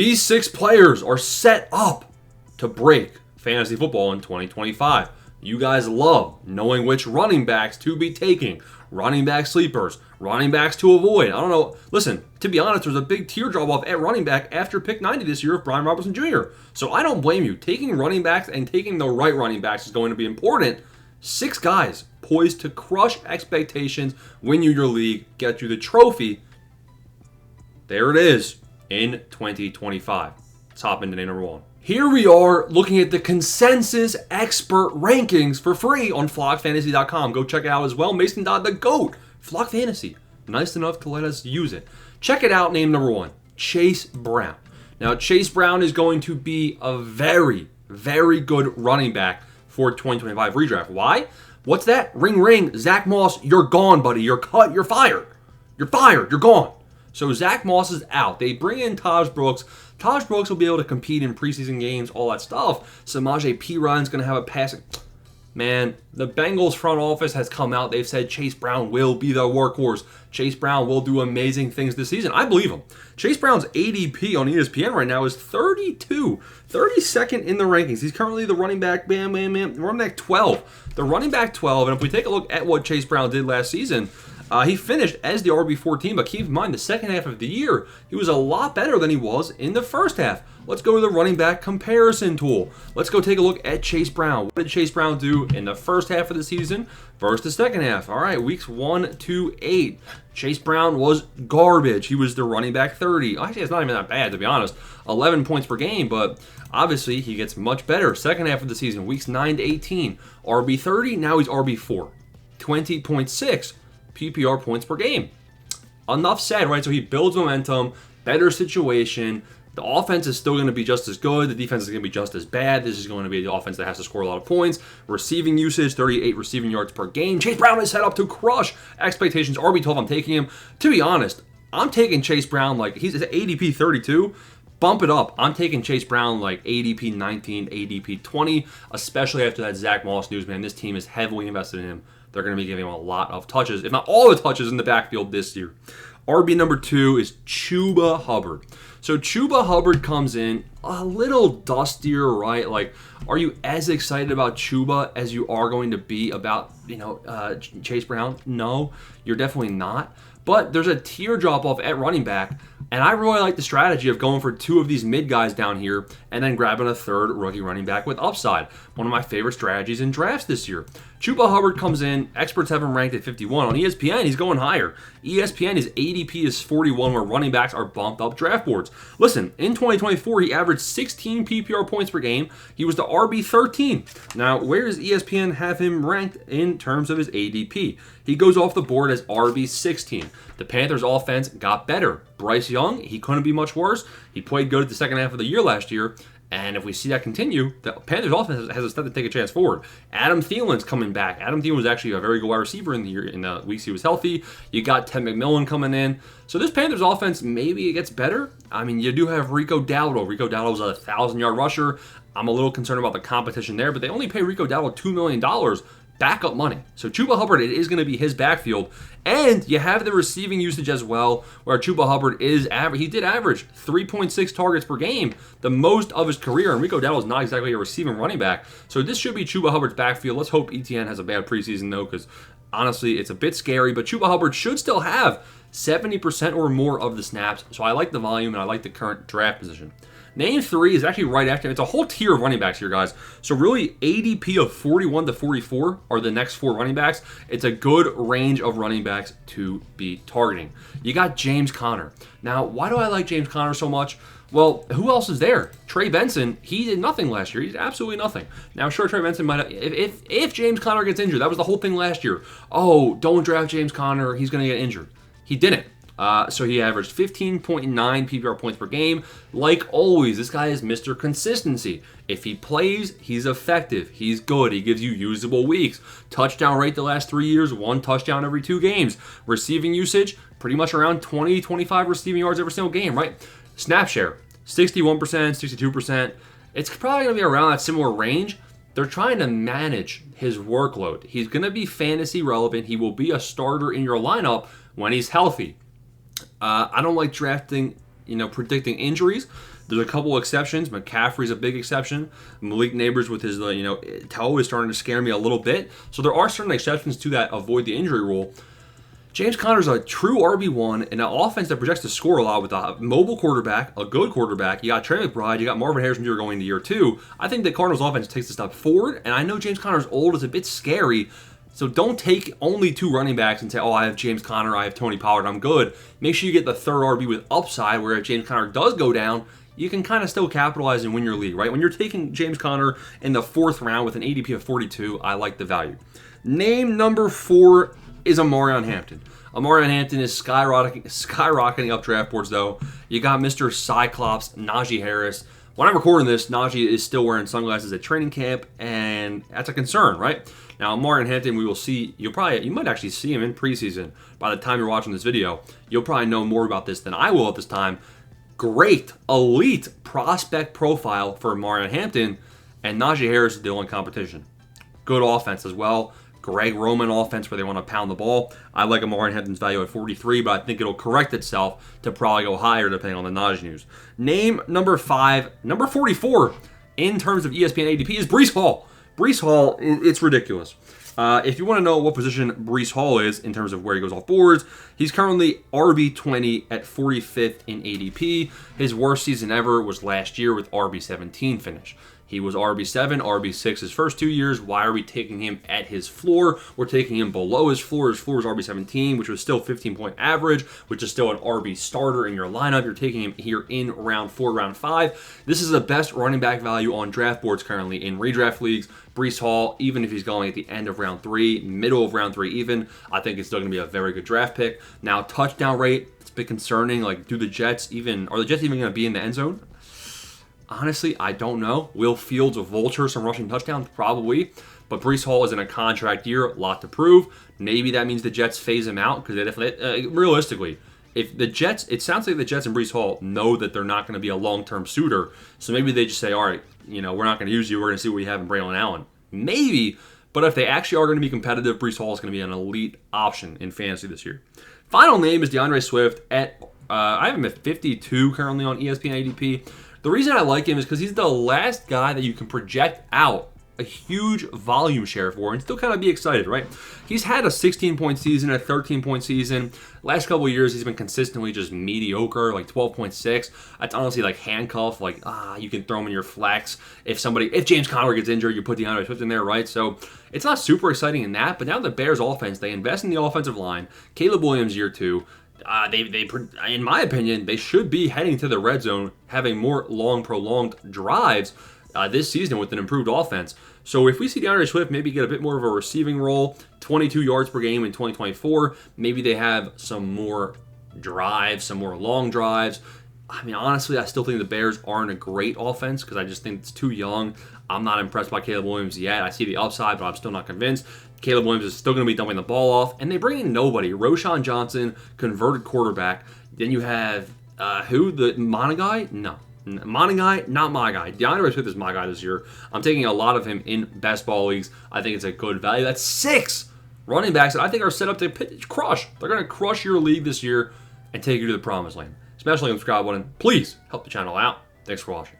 These 6 players are set up to break fantasy football in 2025. You guys love knowing which running backs to be taking, running back sleepers, running backs to avoid. I don't know. Listen, to be honest, there's a big tier drop off at running back after pick 90 this year of Brian Robinson Jr. So I don't blame you. Taking running backs and taking the right running backs is going to be important. 6 guys poised to crush expectations, win you your league, get you the trophy. There it is in 2025. Let's hop into day number 1. Here we are looking at the consensus expert rankings for free on flockfantasy.com. Go check it out as well. Mason Dodd, the GOAT. Flock Fantasy. Nice enough to let us use it. Check it out. Name number 1, Chase Brown. Now, Chase Brown is going to be a very, very good running back for 2025 redraft. Why? What's that? Ring, ring. Zach Moss, you're gone, buddy. You're cut. You're fired. You're fired. You're gone. So Zach Moss is out. They bring in Taj Brooks. Taj Brooks will be able to compete in preseason games, all that stuff. Samaje Perine is going to have a passing. Man, the Bengals front office has come out. They've said Chase Brown will be the workhorse. Chase Brown will do amazing things this season. I believe him. Chase Brown's ADP on ESPN right now is 32. 32nd in the rankings. He's currently the running back, running back 12. The running back 12, and if we take a look at what Chase Brown did last season, he finished as the RB14, but keep in mind, the second half of the year, he was a lot better than he was in the first half. Let's go to the running back comparison tool. Let's go take a look at Chase Brown. What did Chase Brown do in the first half of the season versus the second half? All right, weeks 1 to 8. Chase Brown was garbage. He was the running back 30. Actually, it's not even that bad, to be honest. 11 points per game, but obviously he gets much better. Second half of the season, weeks 9 to 18. RB30, now he's RB4. 20.6. PPR points per game. Enough said, right? So he builds momentum, better situation. The offense is still going to be just as good. The defense is going to be just as bad. This is going to be the offense that has to score a lot of points. Receiving usage, 38 receiving yards per game. Chase Brown is set up to crush expectations. RB12, I'm taking him. To be honest, I'm taking Chase Brown like he's at ADP 32. Bump it up. I'm taking Chase Brown like ADP 19, ADP 20, especially after that Zach Moss news, man. This team is heavily invested in him. They're going to be giving him a lot of touches, if not all the touches in the backfield this year. RB number 2 is Chuba Hubbard. So Chuba Hubbard comes in a little dustier, right? Like, are you as excited about Chuba as you are going to be about, Chase Brown? No, you're definitely not. But there's a tier drop off at running back, and I really like the strategy of going for 2 of these mid guys down here and then grabbing a third rookie running back with upside. One of my favorite strategies in drafts this year. Chuba Hubbard comes in. Experts have him ranked at 51. On ESPN, he's going higher. ESPN, his ADP is 41, where running backs are bumped up draft boards. Listen, in 2024, he averaged 16 PPR points per game. He was the RB13. Now, where does ESPN have him ranked in terms of his ADP? He goes off the board as RB16. The Panthers' offense got better. Bryce Young, he couldn't be much worse. He played good at the second half of the year last year. And if we see that continue, the Panthers offense has a step to take a chance forward. Adam Thielen's coming back. Adam Thielen was actually a very good wide receiver in the weeks he was healthy. You got Ted McMillan coming in. So this Panthers offense, maybe it gets better. I mean, you do have Rico Dowdle. Rico Dowdle's a 1,000-yard rusher. I'm a little concerned about the competition there, but they only pay Rico Dowdle $2 million. Backup money. So Chuba Hubbard, it is going to be his backfield. And you have the receiving usage as well, where Chuba Hubbard is average. He did average 3.6 targets per game, the most of his career. And Rico Dowdle is not exactly a receiving running back. So this should be Chuba Hubbard's backfield. Let's hope ETN has a bad preseason, though, because honestly, it's a bit scary. But Chuba Hubbard should still have 70% or more of the snaps. So I like the volume, and I like the current draft position. Name 3 is actually right after. It's a whole tier of running backs here, guys. So really, ADP of 41 to 44 are the next 4 running backs. It's a good range of running backs to be targeting. You got James Conner. Now, why do I like James Conner so much? Well, who else is there? Trey Benson, he did nothing last year. He did absolutely nothing. Now, sure, Trey Benson might have, if James Conner gets injured, that was the whole thing last year. Oh, don't draft James Conner. He's going to get injured. He didn't. So he averaged 15.9 PPR points per game. Like always, this guy is Mr. Consistency. If he plays, he's effective. He's good. He gives you usable weeks. Touchdown rate the last 3 years, 1 touchdown every 2 games. Receiving usage, pretty much around 20, 25 receiving yards every single game, right? Snap share, 61%, 62%. It's probably going to be around that similar range. They're trying to manage his workload. He's going to be fantasy relevant. He will be a starter in your lineup when he's healthy. I don't like drafting, predicting injuries. There's a couple exceptions. McCaffrey's a big exception. Malik Neighbors with his toe is starting to scare me a little bit. So there are certain exceptions to that avoid the injury rule. James Conner's a true RB1 in an offense that projects to score a lot with a mobile quarterback, a good quarterback. You got Trey McBride, you got Marvin Harrison Jr. going into year 2. I think the Cardinals offense takes a step forward, and I know James Conner's old is a bit scary, so don't take only 2 running backs and say, oh, I have James Conner, I have Tony Pollard, I'm good. Make sure you get the third RB with upside, where if James Conner does go down, you can kind of still capitalize and win your league, right? When you're taking James Conner in the 4th round with an ADP of 42, I like the value. Name number 4 is Amarion Hampton. Amarion Hampton is skyrocketing up draft boards, though. You got Mr. Cyclops, Najee Harris. When I'm recording this, Najee is still wearing sunglasses at training camp, and that's a concern, right? Now, Amarion Hampton, we will see. You might actually see him in preseason. By the time you're watching this video, you'll probably know more about this than I will at this time. Great, elite prospect profile for Amarion Hampton, and Najee Harris is the only competition. Good offense as well. Greg Roman offense where they want to pound the ball. I like Amarion Hampton's value at 43, but I think it'll correct itself to probably go higher depending on the Najee news. Name number 5, number 44 in terms of ESPN ADP is Breece Hall. Breece Hall, it's ridiculous. If you want to know what position Breece Hall is in terms of where he goes off boards, he's currently RB20 at 45th in ADP. His worst season ever was last year with RB17 finish. He was RB7, RB6 his first 2 years. Why are we taking him at his floor? We're taking him below his floor. His floor is RB17, which was still 15-point average, which is still an RB starter in your lineup. You're taking him here in round 4, round 5. This is the best running back value on draft boards currently in redraft leagues. Breece Hall, even if he's going at the end of round 3, middle of round 3 even, I think it's still going to be a very good draft pick. Now, touchdown rate, it's a bit concerning. Like, are the Jets even going to be in the end zone? Honestly, I don't know. Will Fields vulture some rushing touchdowns? Probably. But Breece Hall is in a contract year, a lot to prove. Maybe that means the Jets phase him out, because realistically, if the Jets, it sounds like the Jets and Breece Hall know that they're not going to be a long-term suitor, so maybe they just say, all right, we're not going to use you, we're going to see what we have in Braylon Allen. Maybe, but if they actually are going to be competitive, Breece Hall is going to be an elite option in fantasy this year. Final name is DeAndre Swift at, I have him at 52 currently on ESPN ADP. The reason I like him is because he's the last guy that you can project out a huge volume share for and still kind of be excited, right? He's had a 16-point season, a 13-point season. Last couple of years, he's been consistently just mediocre, like 12.6. That's honestly like handcuff, like, you can throw him in your flex. If James Conner gets injured, you put DeAndre Swift in there, right? So it's not super exciting in that, but now the Bears offense, they invest in the offensive line. Caleb Williams year 2. In my opinion, they should be heading to the red zone, having more prolonged drives this season with an improved offense. So if we see DeAndre Swift maybe get a bit more of a receiving role, 22 yards per game in 2024, maybe they have some more drives, some more long drives. I mean, honestly, I still think the Bears aren't a great offense because I just think it's too young. I'm not impressed by Caleb Williams yet. I see the upside, but I'm still not convinced. Caleb Williams is still going to be dumping the ball off, and they bring in nobody. Roshan Johnson, converted quarterback. Then you have, the Monagai? No. Monagai, not my guy. DeAndre Swift is my guy this year. I'm taking a lot of him in best ball leagues. I think it's a good value. That's 6 running backs that I think are set up to crush. They're going to crush your league this year and take you to the promised land. Smash the like and subscribe button. Please help the channel out. Thanks for watching.